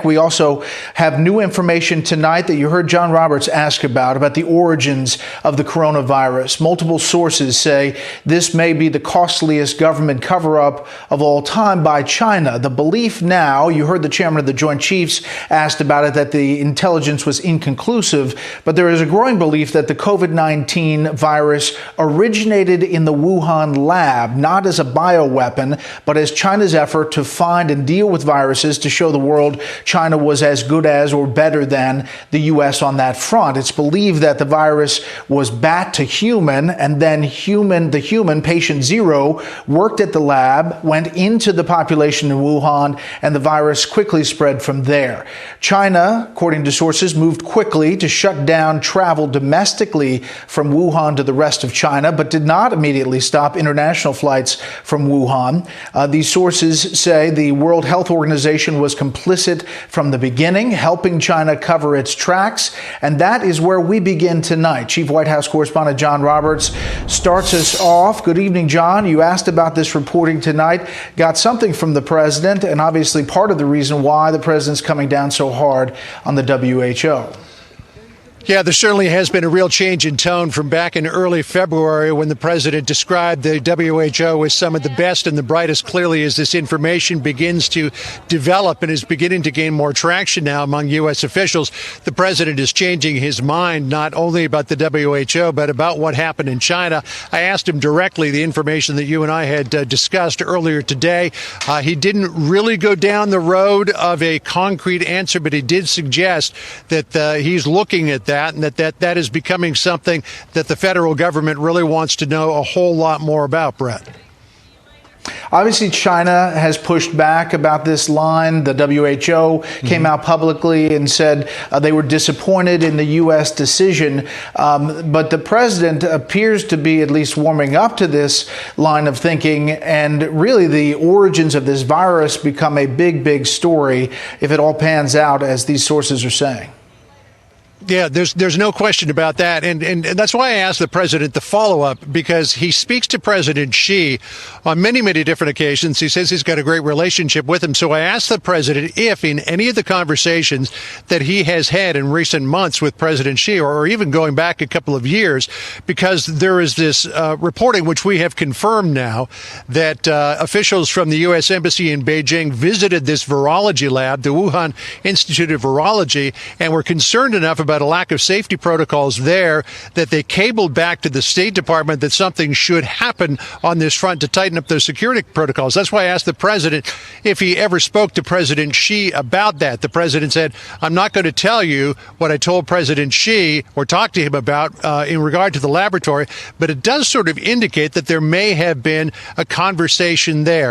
We also have new information tonight that you heard John Roberts ask about the origins of the coronavirus. Multiple sources say this may be the costliest government cover-up of all time by China. The belief now, you heard the chairman of the Joint Chiefs asked about it, that the intelligence was inconclusive, but there is a growing belief that the COVID-19 virus originated in the Wuhan lab, not as a bioweapon, but as China's effort to find and deal with viruses to show the world China was as good as or better than the U.S. on that front. It's believed that the virus was bat to human, and then the human, patient zero, worked at the lab, went into the population in Wuhan, and the virus quickly spread from there. China, according to sources, moved quickly to shut down travel domestically from Wuhan to the rest of China, but did not immediately stop international flights from Wuhan. These sources say the World Health Organization was complicit from the beginning, helping China cover its tracks, and that is where we begin tonight. Chief White House correspondent John Roberts starts us off. Good evening, John. You asked about this reporting tonight, got something from the president, and obviously part of the reason why the president's coming down so hard on the WHO. Yeah, there certainly has been a real change in tone from back in early February when the president described the WHO as some of the best and the brightest. Clearly, as this information begins to develop and is beginning to gain more traction now among U.S. officials, the president is changing his mind not only about the WHO, but about what happened in China. I asked him directly the information that you and I had discussed earlier today. He didn't really go down the road of a concrete answer, but he did suggest that he's looking at that, and that is becoming something that the federal government really wants to know a whole lot more about, Brett. Obviously, China has pushed back about this line. The WHO came out publicly and said they were disappointed in the U.S. decision. But the president appears to be at least warming up to this line of thinking. And really, the origins of this virus become a big, big story if it all pans out, as these sources are saying. Yeah, there's no question about that. And that's why I asked the president the follow-up, because he speaks to President Xi on many, many different occasions. He says he's got a great relationship with him. So I asked the president if in any of the conversations that he has had in recent months with President Xi, or even going back a couple of years, because there is this reporting, which we have confirmed now, that officials from the U.S. Embassy in Beijing visited this virology lab, the Wuhan Institute of Virology, and were concerned enough about a lack of safety protocols there that they cabled back to the State Department that something should happen on this front to tighten up those security protocols. That's why I asked the president if he ever spoke to President Xi about that. The president said, I'm not going to tell you what I told President Xi or talked to him about in regard to the laboratory, but it does sort of indicate that there may have been a conversation there.